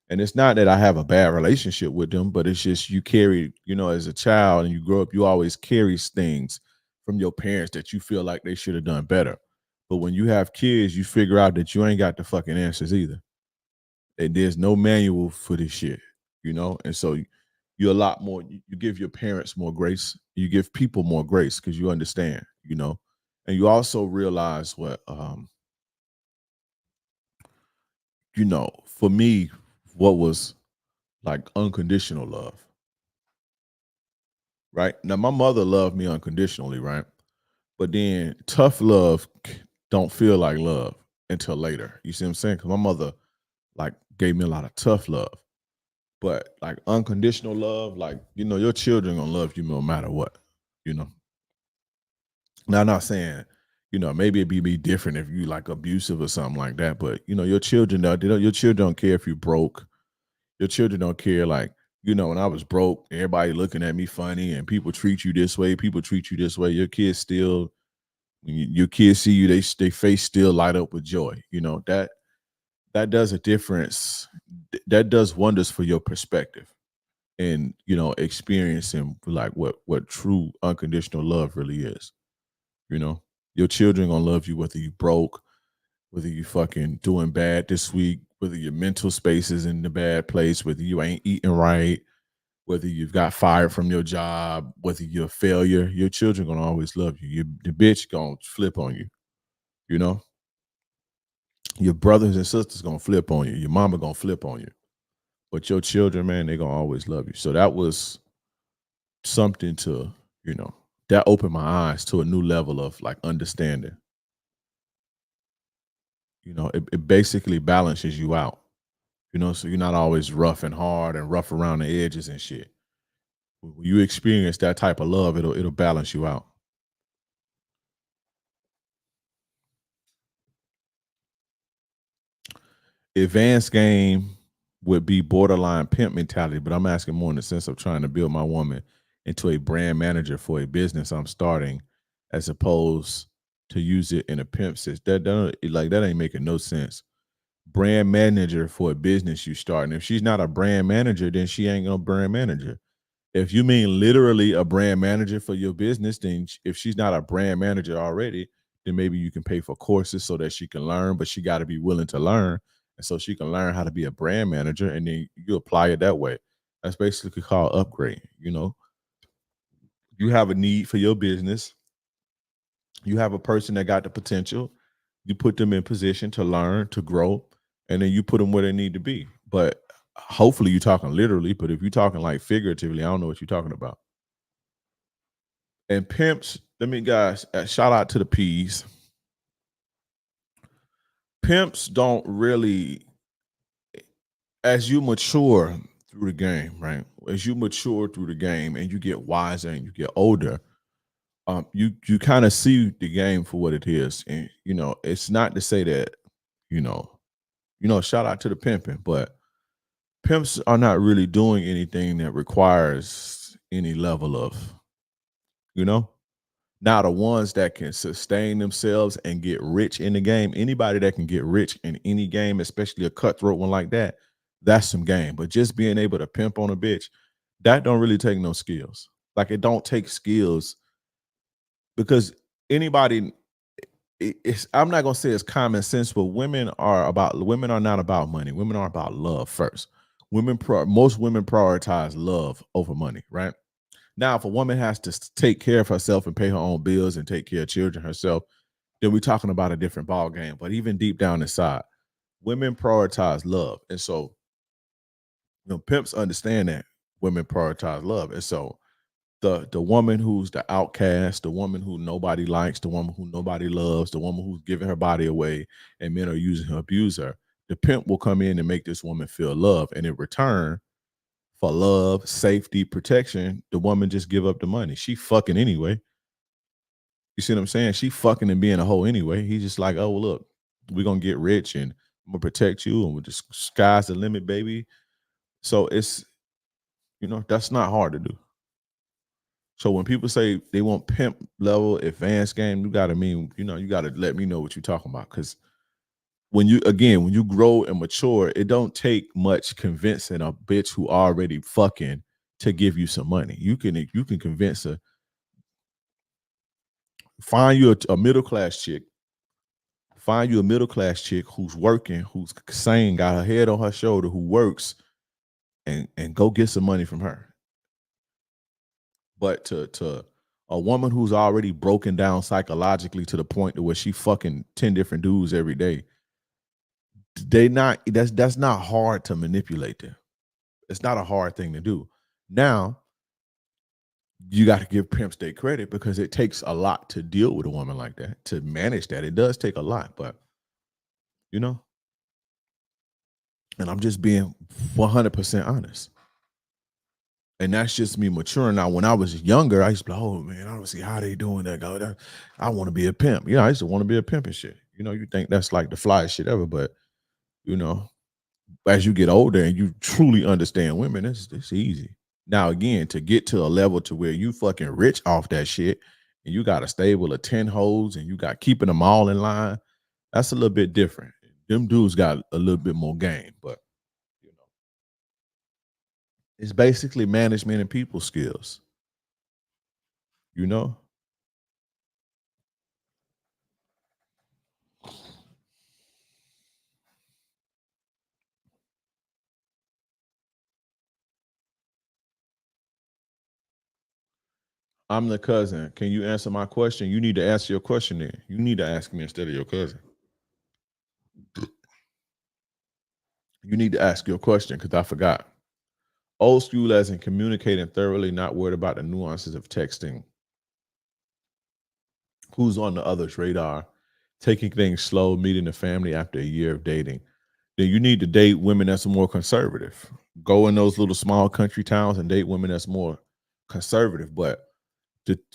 And it's not that I have a bad relationship with them, but it's just you carry, as a child and you grow up, you always carry things from your parents that you feel like they should have done better. But when you have kids, you figure out that you ain't got the fucking answers either. And there's no manual for this shit, And so you're a lot more, you give your parents more grace. You give people more grace because you understand, And you also realize what, for me, what was like unconditional love. Right? Now, my mother loved me unconditionally, right? But then tough love don't feel like love until later. You see what I'm saying? Because my mother like gave me a lot of tough love. But like unconditional love, like, your children gonna love you no matter what, Now I'm not saying, maybe it'd be different if you like abusive or something like that. But your children, your children don't care if you broke. Your children don't care, like, when I was broke, everybody looking at me funny and people treat you this way, people treat you this way. Your kids still, when your kids see you, they face still light up with joy. That does a difference. That does wonders for your perspective and, experiencing like what true unconditional love really is. Your children gonna love you whether you broke, whether you fucking doing bad this week, whether your mental space is in the bad place, whether you ain't eating right, whether you've got fired from your job, whether you're a failure, your children gonna always love you. The bitch gonna flip on you, Your brothers and sisters gonna flip on you. Your mama gonna flip on you. But your children, man, they gonna always love you. So that was something to, that opened my eyes to a new level of like understanding. It basically balances you out. So you're not always rough and hard and rough around the edges and shit. When you experience that type of love, it'll balance you out. Advanced game would be borderline pimp mentality, but I'm asking more in the sense of trying to build my woman into a brand manager for a business I'm starting, as opposed to use it in a pimp sense. That ain't making no sense. Brand manager for a business you start. And if she's not a brand manager, then she ain't no brand manager. If you mean literally a brand manager for your business, then if she's not a brand manager already, then maybe you can pay for courses so that she can learn, but she got to be willing to learn. And so she can learn how to be a brand manager, and then you apply it that way. That's basically called upgrade. You have a need for your business. You have a person that got the potential. You put them in position to learn, to grow, and then you put them where they need to be. But hopefully you're talking literally, but if you're talking like figuratively, I don't know what you're talking about. And pimps, guys, shout out to the P's. Pimps don't really, as you mature through the game, right? As you mature through the game and you get wiser and you get older, you kind of see the game for what it is. And, it's not to say that, shout out to the pimping, but pimps are not really doing anything that requires any level of, now the ones that can sustain themselves and get rich in the game, anybody that can get rich in any game, especially a cutthroat one like that, that's some game. But just being able to pimp on a bitch, that don't really take no skills. Like it don't take skills because anybody, I'm not gonna say it's common sense, but women are not about money. Women are about love first. Most women prioritize love over money, right? Now, if a woman has to take care of herself and pay her own bills and take care of children herself, then we're talking about a different ball game. But even deep down inside, women prioritize love. And so, pimps understand that women prioritize love. And so the woman who's the outcast, the woman who nobody likes, the woman who nobody loves, the woman who's giving her body away, and men are using her, abuse her. The pimp will come in and make this woman feel love, and in return for love, safety, protection, the woman just give up the money. She fucking anyway. You see what I'm saying? She fucking and being a hoe anyway. He's just like, oh, look, we're gonna get rich and I'm gonna protect you, and the sky's the limit, baby. So it's, that's not hard to do. So when people say they want pimp level advanced game, you gotta you gotta let me know what you're talking about. Because when you grow and mature, it don't take much convincing a bitch who already fucking to give you some money. You can convince her. Find you a middle class chick. Find you a middle class chick who's working, who's sane, got her head on her shoulder, who works, and go get some money from her. But to a woman who's already broken down psychologically to the point to where she fucking 10 different dudes every day, that's not hard to manipulate them. It's not a hard thing to do. Now, you got to give pimps their credit because it takes a lot to deal with a woman like that, to manage that. It does take a lot, but and I'm just being 100% honest. And that's just me maturing. Now, when I was younger, I used to be like, oh man, I don't see how they doing that. I want to be a pimp. I used to want to be a pimp and shit. You think that's like the flyest shit ever, but as you get older and you truly understand women, it's easy. Now, again, to get to a level to where you fucking rich off that shit and you got a stable of 10 hoes and you got keeping them all in line, that's a little bit different. Them dudes got a little bit more game, but it's basically management and people skills. I'm the cousin. Can you answer my question? You need to answer your question then. You need to ask me instead of your cousin. You need to ask your question because I forgot. Old school as in communicating thoroughly, not worried about the nuances of texting. Who's on the other's radar, taking things slow, meeting the family after a year of dating. Then you need to date women that's more conservative. Go in those little small country towns and date women that's more conservative. But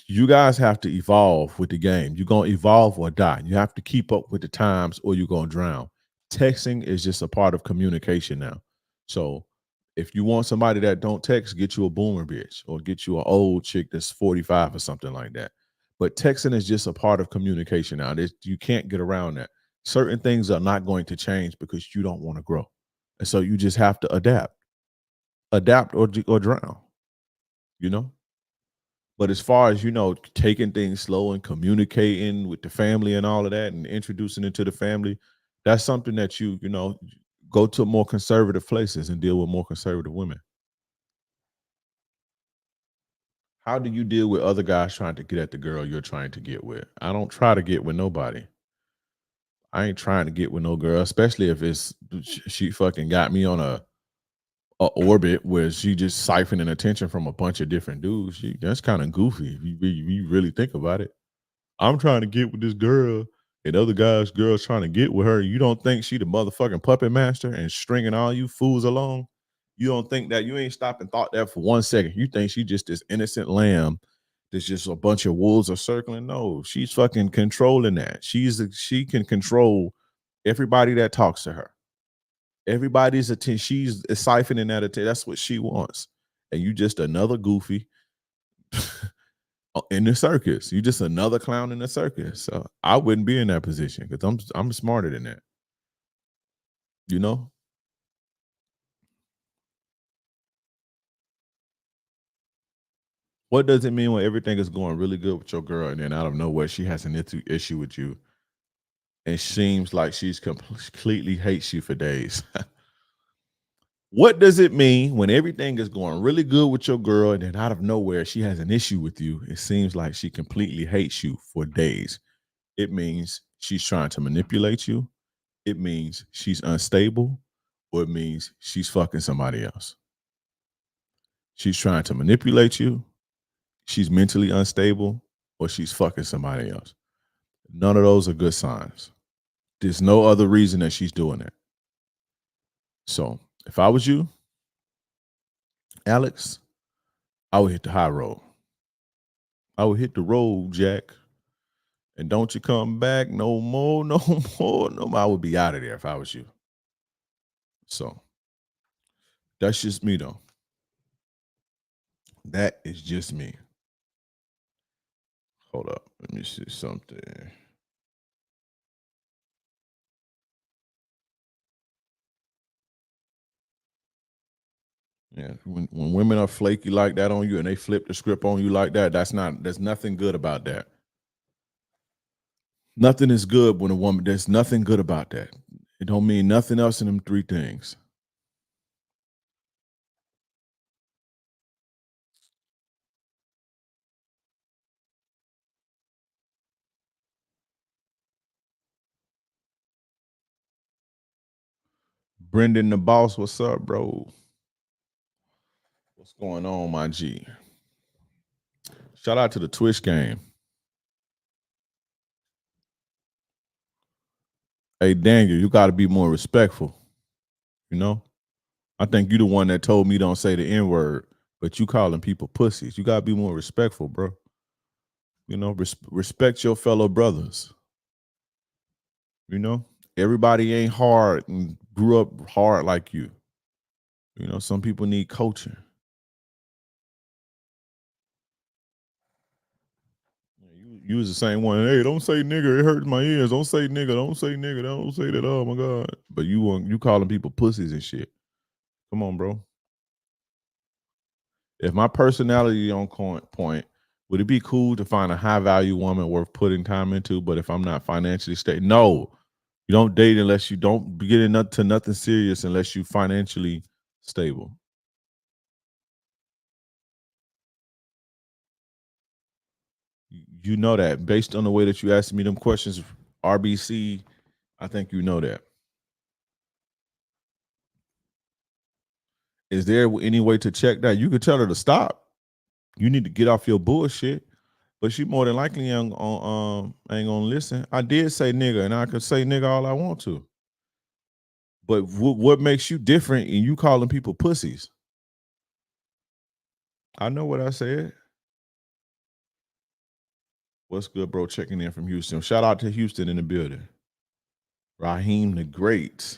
you guys have to evolve with the game. You're going to evolve or die. You have to keep up with the times or you're going to drown. Texting is just a part of communication now. So if you want somebody that don't text, get you a boomer bitch or get you an old chick that's 45 or something like that. But texting is just a part of communication now. You can't get around that. Certain things are not going to change because you don't want to grow. And so you just have to adapt or drown, But as far as, taking things slow and communicating with the family and all of that and introducing it to the family, that's something that you go to more conservative places and deal with more conservative women. How do you deal with other guys trying to get at the girl you're trying to get with? I don't try to get with nobody. I ain't trying to get with no girl, especially if she fucking got me on a orbit where she just siphoning attention from a bunch of different dudes. That's kind of goofy if you really think about it. I'm trying to get with this girl and other girls trying to get with her. You don't think she the motherfucking puppet master and stringing all you fools along? You don't think that? You ain't stopped and thought that for 1 second. You think she just this innocent lamb that's just a bunch of wolves are circling? No, she's fucking controlling that. She can control everybody that talks to her. Everybody's attention. She's siphoning that attention. That's what she wants. And you just another goofy in the circus. You just another clown in the circus. So I wouldn't be in that position because I'm smarter than that. What does it mean when everything is going really good with your girl and then out of nowhere she has an issue with you and seems like she's completely hates you for days? What does it mean when everything is going really good with your girl and then out of nowhere she has an issue with you? It seems like she completely hates you for days. It means she's trying to manipulate you. It means she's unstable, or it means she's fucking somebody else. She's trying to manipulate you. she's mentally unstable or she's fucking somebody else. None of those are good signs. There's no other reason that she's doing it. So if I was you, Alex, I would hit the high road. I would hit the road, Jack. And don't you come back no more, no more, no more. I would be out of there if I was you. So that's just me, though. That is just me. Hold up. Let me see something. Yeah, when women are flaky like that on you and they flip the script on you like that, there's nothing good about that. Nothing is good when a woman, there's nothing good about that. It don't mean nothing else in them three things. Brendan the boss, what's up, bro? What's going on, my G? Shout out to the Twitch game. Hey, Daniel, you got to be more respectful. You know, I think you the one that told me don't say the N-word, but you calling people pussies. You got to be more respectful, bro. You know, respect your fellow brothers. You know, everybody ain't hard and grew up hard like you. You know, some people need coaching. You was the same one. Hey, don't say nigga. It hurts my ears. Don't say nigga. Don't say nigga. Don't say that. Oh my God. But you calling people pussies and shit. Come on, bro. If my personality on point, would it be cool to find a high value woman worth putting time into? But if I'm not financially stable, no, you don't date unless you don't get into nothing serious unless you financially stable. You know that based on the way that you asked me them questions, RBC, I think you know that. Is there any way to check that? You could tell her to stop. You need to get off your bullshit. But she more than likely ain't gonna listen. I did say nigga, and I could say nigga all I want to. But what makes you different and you calling people pussies? I know what I said. What's good, bro? Checking in from Houston. Shout out to Houston in the building. Raheem the Great.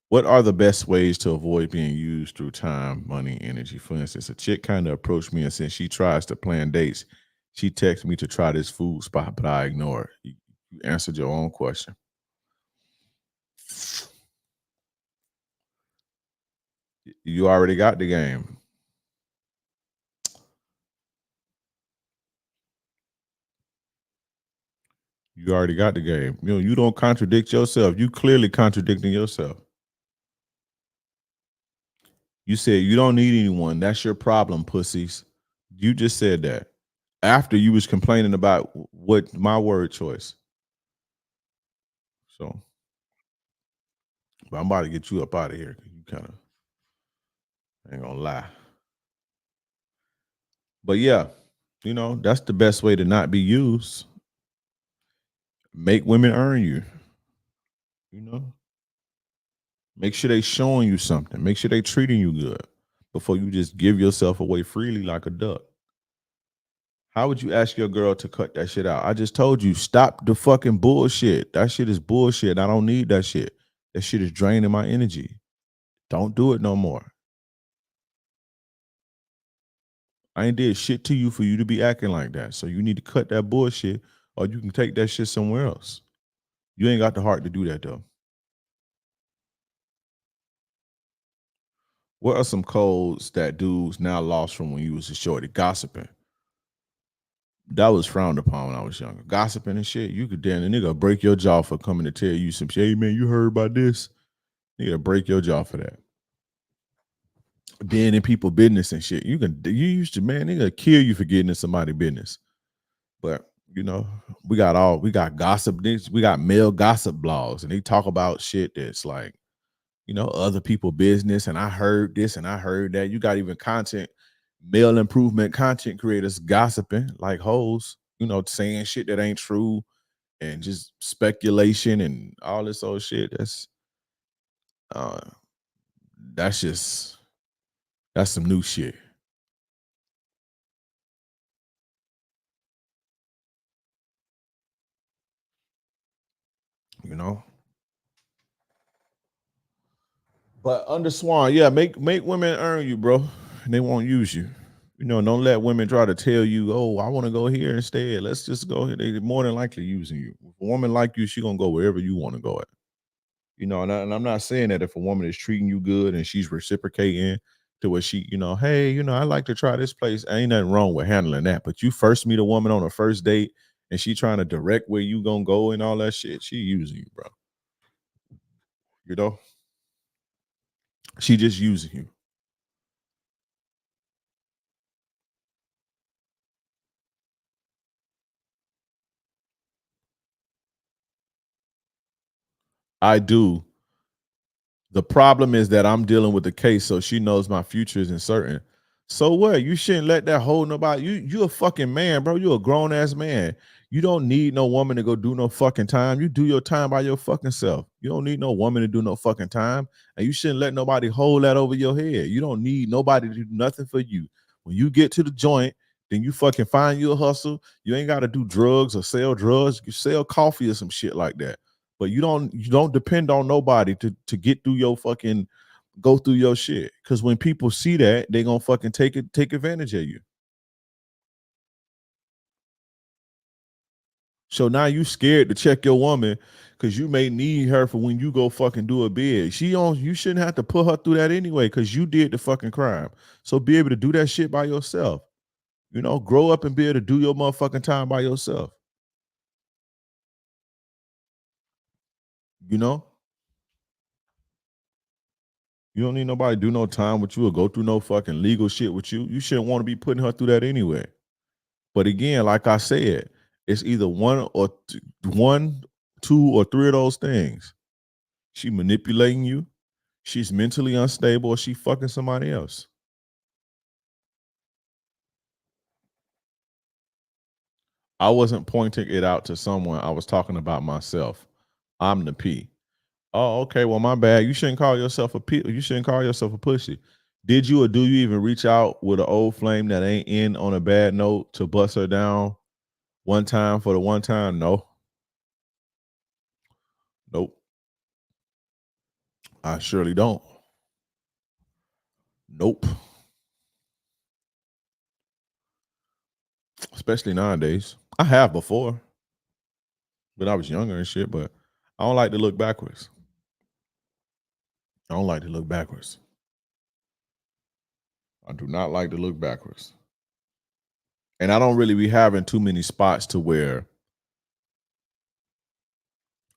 What are the best ways to avoid being used through time, money, energy? For instance, a chick kind of approached me and said she tries to plan dates. She texted me to try this food spot, but I ignore it. You answered your own question. You already got the game. You already got the game. You know, you don't contradict yourself. You clearly contradicting yourself. You said you don't need anyone. That's your problem, pussies. You just said that after you was complaining about what my word choice. So, but I'm about to get you up out of here. You kind of ain't gonna lie. But yeah, you know, that's the best way to not be used. Make women earn you. You know, make sure they showing you something. Make sure they treating you good before you just give yourself away freely like a duck. How would you ask your girl to cut that shit out? I just told you, stop the fucking bullshit. That shit is bullshit. I don't need that shit. That shit is draining my energy. Don't do it no more. I ain't did shit to you for you to be acting like that. So you need to cut that bullshit or you can take that shit somewhere else. You ain't got the heart to do that though. What are some codes that dudes now lost from when you was a shorty? Gossiping. That was frowned upon when I was younger. Gossiping and shit. You could damn the nigga break your jaw for coming to tell you some shit. Hey man, you heard about this? Nigga break your jaw for that. Being in people business and shit. You used to, man, they gonna kill you for getting in somebody's business. But you know, we got gossip, we got male gossip blogs, and they talk about shit that's like, you know, other people business, and I heard this and I heard that. You got even content male improvement content creators gossiping like hoes, saying shit that ain't true and just speculation and all this old shit. Uh that's some new shit. You know? But under Swan, yeah, make women earn you, bro. And they won't use you. Don't let women try to tell you, oh, I want to go here instead. Let's just go here. They're more than likely using you. If a woman like you, she gonna go wherever you want to go at. And I'm not saying that if a woman is treating you good and she's reciprocating to what she, hey, I like to try this place. Ain't nothing wrong with handling that. But you first meet a woman on a first date and she trying to direct where you gonna go and all that shit, she using you, bro. She just using you. I do. The problem is that I'm dealing with the case, so she knows my future isn't certain. So what? You shouldn't let that hold nobody. You a fucking man, bro. You a grown ass man. You don't need no woman to go do no fucking time. You do your time by your fucking self. You don't need no woman to do no fucking time, and you shouldn't let nobody hold that over your head. You don't need nobody to do nothing for you. When you get to the joint, then you fucking find you a hustle. You ain't got to do drugs or sell drugs. You sell coffee or some shit like that. But you don't depend on nobody to get through your fucking go through your shit. Because when people see that, they gonna fucking take advantage of you. So now you scared to check your woman because you may need her for when you go fucking do a bid. You shouldn't have to put her through that anyway because you did the fucking crime. So be able to do that shit by yourself. Grow up and be able to do your motherfucking time by yourself. You don't need nobody to do no time with you or go through no fucking legal shit with you. You shouldn't want to be putting her through that anyway. But again, like I said, it's either one, two, or three of those things. She manipulating you, she's mentally unstable, or she fucking somebody else. I wasn't pointing it out to someone. I was talking about myself. I'm the P. Oh, okay. Well, my bad. You shouldn't call yourself a P. You shouldn't call yourself a pussy. Did you or do you even reach out with an old flame that ain't in on a bad note to bust her down one time for the one time? No. Nope. I surely don't. Nope. Especially nowadays. I have before, but I was younger and shit, but I don't like to look backwards. I don't like to look backwards. I do not like to look backwards. And I don't really be having too many spots to where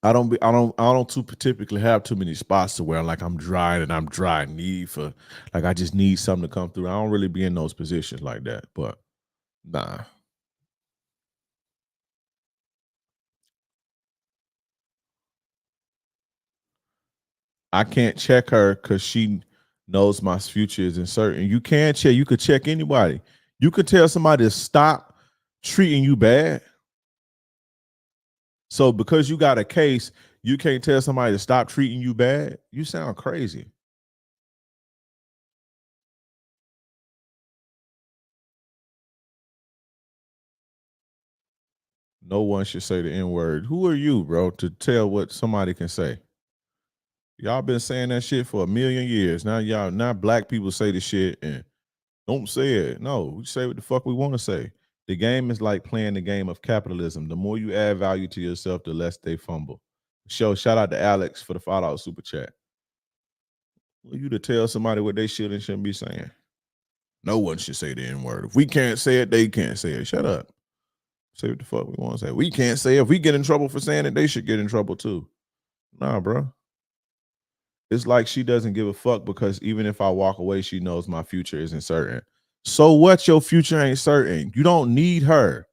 I don't too typically have too many spots to where like I'm dry and I'm dry need for like I just need something to come through. I don't really be in those positions like that, but nah. I can't check her because she knows my future is uncertain. You can't check. You could check anybody. You could tell somebody to stop treating you bad. So because you got a case, you can't tell somebody to stop treating you bad. You sound crazy. No one should say the N-word. Who are you, bro, to tell what somebody can say? Y'all been saying that shit for a million years. Now black people say the shit and don't say it. No, we say what the fuck we want to say. The game is like playing the game of capitalism. The more you add value to yourself, the less they fumble. Shout out to Alex for the $5 super chat. Well, you to tell somebody what they should and shouldn't be saying. No one should say the N-word. If we can't say it, they can't say it. Shut up. Say what the fuck we want to say. We can't say it. If we get in trouble for saying it, they should get in trouble too. Nah, bro. It's like she doesn't give a fuck because even if I walk away, she knows my future isn't certain. So what? Your future ain't certain. You don't need her.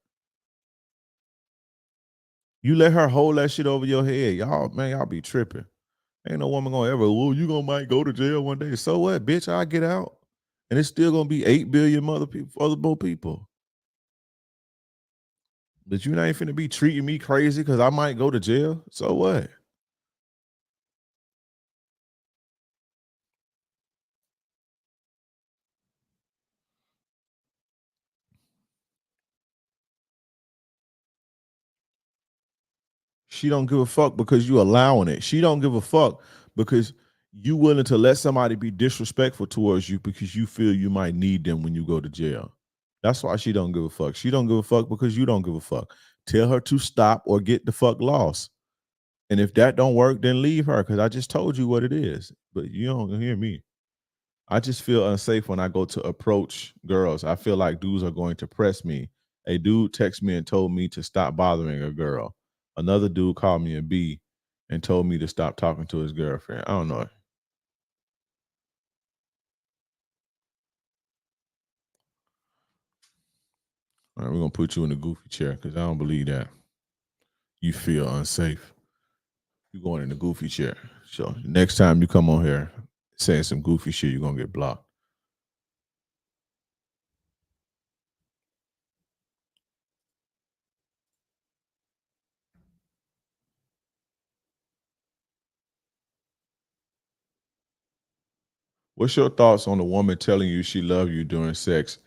You let her hold that shit over your head. Y'all be tripping. Ain't no woman gonna ever, you might go to jail one day. So what, bitch? I'll get out. And it's still gonna be 8 billion other more people. But you ain't finna be treating me crazy because I might go to jail. So what? She don't give a fuck because you allowing it. She don't give a fuck because you willing to let somebody be disrespectful towards you because you feel you might need them when you go to jail. That's why she don't give a fuck. She don't give a fuck because you don't give a fuck. Tell her to stop or get the fuck lost. And if that don't work, then leave her because I just told you what it is. But you don't hear me. I just feel unsafe when I go to approach girls. I feel like dudes are going to press me. A dude texted me and told me to stop bothering a girl. Another dude called me a B and told me to stop talking to his girlfriend. I don't know. All right, we're gonna put you in the goofy chair because I don't believe that. You feel unsafe. You're going in the goofy chair. So next time you come on here saying some goofy shit, you're gonna get blocked. What's your thoughts on a woman telling you she loves you during sex,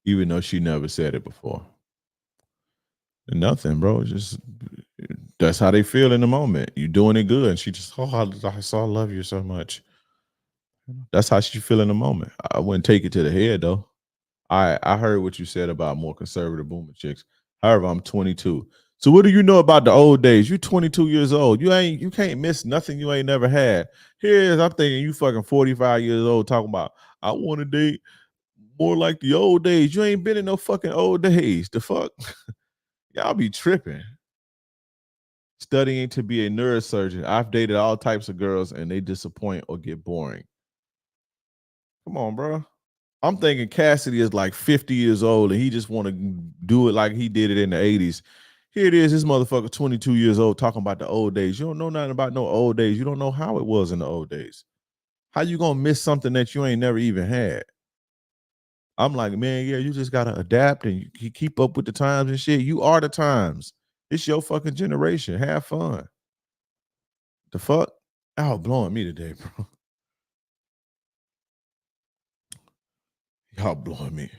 even though she never said it before? Nothing, bro. Just that's how they feel in the moment. You doing it good, and she just, I love you so much. That's how she feel in the moment. I wouldn't take it to the head though. I heard what you said about more conservative boomer chicks. However, I'm 22. So what do you know about the old days? You 22 years old. You can't miss nothing you ain't never had. Here's I'm thinking you fucking 45 years old talking about I want to date more like the old days. You ain't been in no fucking old days. The fuck? Y'all be tripping. Studying to be a neurosurgeon. I've dated all types of girls and they disappoint or get boring. Come on, bro. I'm thinking Cassidy is like 50 years old and he just want to do it like he did it in the 80s. Here it is, this motherfucker 22 years old talking about the old days. You don't know nothing about no old days. You don't know how it was in the old days. How you gonna miss something that you ain't never even had? I'm like, man, yeah, you just gotta adapt and you keep up with the times and shit. You are the times. It's your fucking generation. Have fun. The fuck? Y'all blowing me today, bro. Y'all blowing me.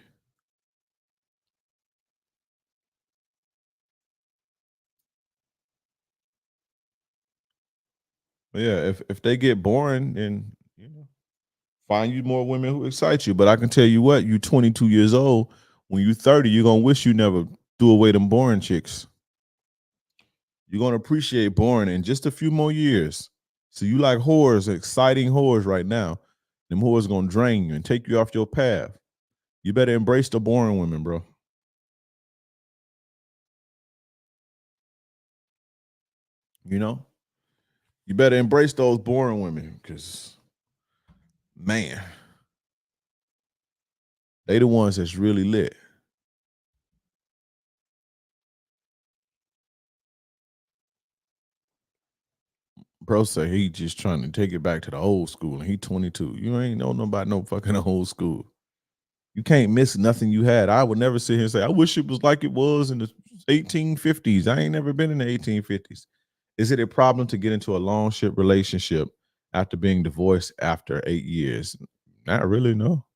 But yeah, if they get boring, then you know, find you more women who excite you. But I can tell you what, you 22 years old. When you 30, you're gonna wish you never threw away them boring chicks. You're gonna appreciate boring in just a few more years. So you like whores, exciting whores right now. Them whores gonna drain you and take you off your path. You better embrace the boring women, bro. You know, you better embrace those boring women because, man, they the ones that's really lit. Bro say he just trying to take it back to the old school and he 22. You ain't know nobody no fucking old school. You can't miss nothing you had. I would never sit here and say, I wish it was like it was in the 1850s. I ain't never been in the 1850s. Is it a problem to get into a long ship relationship after being divorced after 8 years? Not really, no.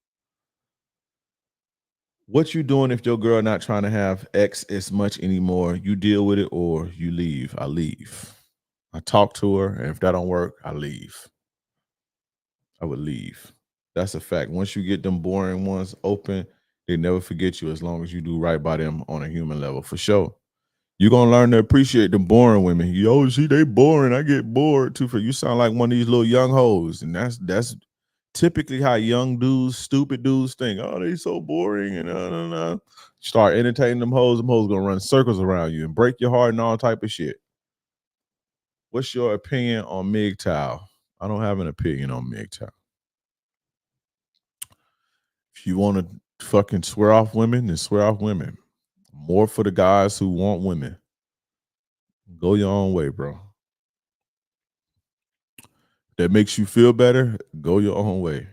What you doing if your girl not trying to have X as much anymore? You deal with it or you leave. I leave. I talk to her, and if that don't work, I leave. I would leave. That's a fact. Once you get them boring ones open, they never forget you as long as you do right by them on a human level, for sure. You're gonna learn to appreciate the boring women. Yo, see, they boring. I get bored too. For you sound like one of these little young hoes, and that's typically how young dudes, stupid dudes think. Oh, they so boring, and start entertaining them hoes. Them hoes gonna run circles around you and break your heart and all type of shit. What's your opinion on MGTOW? I don't have an opinion on MGTOW. If you want to fucking swear off women, then swear off women. More for the guys who want women. Go your own way, bro. That makes you feel better, go your own way.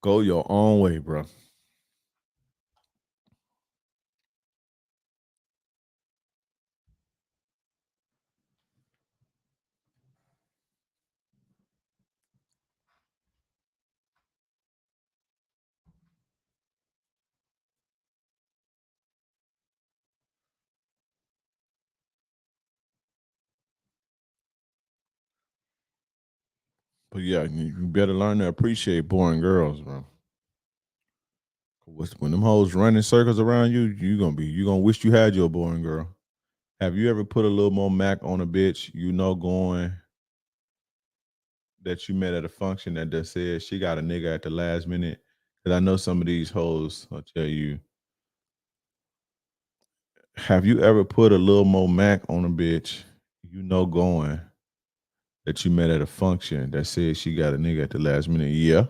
Go your own way, bro. But yeah, you better learn to appreciate boring girls, bro. When them hoes running circles around you, you gonna wish you had your boring girl. Have you ever put a little more Mac on a bitch, going that you met at a function that just said she got a nigga at the last minute? Because I know some of these hoes, I'll tell you. Have you ever put a little more Mac on a bitch, going that you met at a function that said she got a nigga at the last minute? Yeah.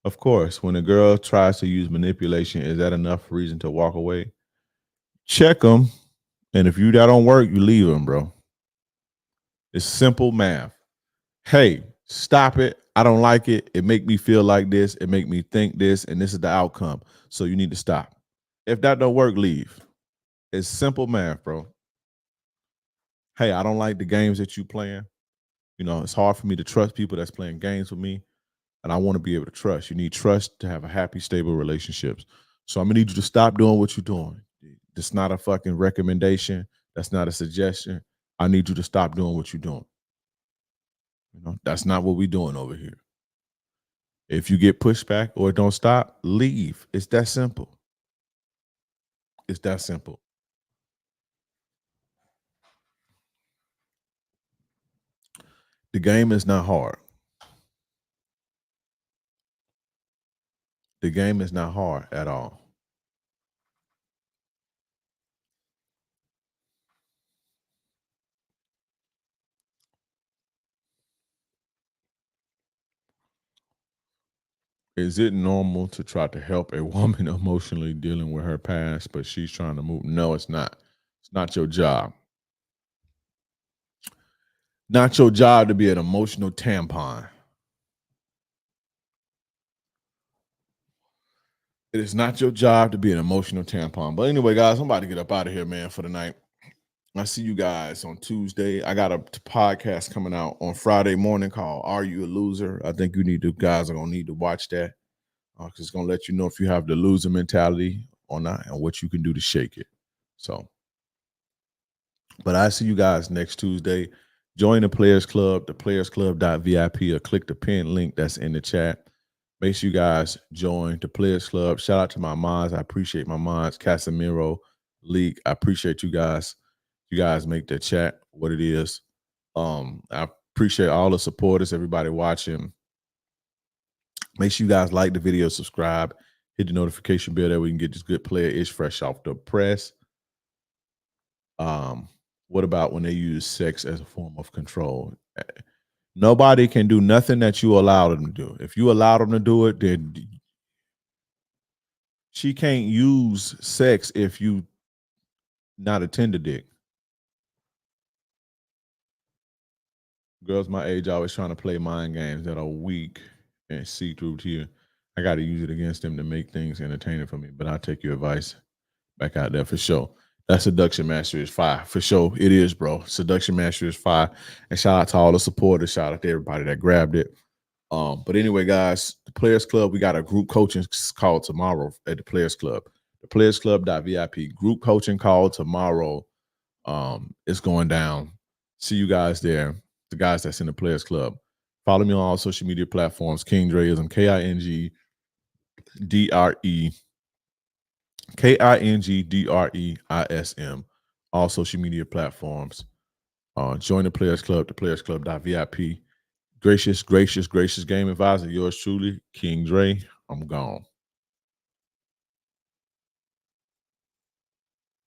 Of course, when a girl tries to use manipulation, is that enough reason to walk away? Check them. And if that don't work, you leave them, bro. It's simple math. Hey, stop it. I don't like it. It make me feel like this. It make me think this, and this is the outcome. So you need to stop. If that don't work, leave. It's simple math, bro. Hey, I don't like the games that you playing. It's hard for me to trust people that's playing games with me, and I want to be able to trust. You need trust to have a happy, stable relationships. So I'm gonna need you to stop doing what you're doing. That's not a fucking recommendation. That's not a suggestion. I need you to stop doing what you're doing. That's not what we're doing over here. If you get pushback or don't stop, leave. It's that simple. It's that simple. The game is not hard. The game is not hard at all. Is it normal to try to help a woman emotionally dealing with her past, but she's trying to move? No, it's not. It's not your job. Not your job to be an emotional tampon. It is not your job to be an emotional tampon. But anyway, guys, I'm about to get up out of here, man, for the night. I see you guys on Tuesday. I got a podcast coming out on Friday morning called Are You a Loser? I think guys are going to need to watch that. Because it's going to let you know if you have the loser mentality or not and what you can do to shake it. So, but I see you guys next Tuesday. Join the Players Club, theplayersclub.vip, or click the pinned link that's in the chat. Make sure you guys join the Players Club. Shout out to my mods. I appreciate my mods, Casemiro, Leak. I appreciate you guys. You guys make the chat what it is. I appreciate all the supporters, everybody watching. Make sure you guys like the video, subscribe, hit the notification bell that we can get this good player ish fresh off the press. What about when they use sex as a form of control? Nobody can do nothing that you allow them to do. If you allow them to do it, then she can't use sex if you not a tender dick. Girls my age always trying to play mind games that are weak and see through here. I got to use it against them to make things entertaining for me. But I'll take your advice back out there for sure. That Seduction Master is fire. For sure. It is, bro. Seduction Master is fire. And shout out to all the supporters. Shout out to everybody that grabbed it. But anyway, guys, the Players Club, we got a group coaching call tomorrow at the Players Club. The playersclub.vip. Group coaching call tomorrow. It's going down. See you guys there. The guys that's in the Players Club. Follow me on all social media platforms. King Dreism, KingDreism. All social media platforms. Join the Players Club, theplayersclub.vip. Gracious game advisor, yours truly, King Dre. I'm gone.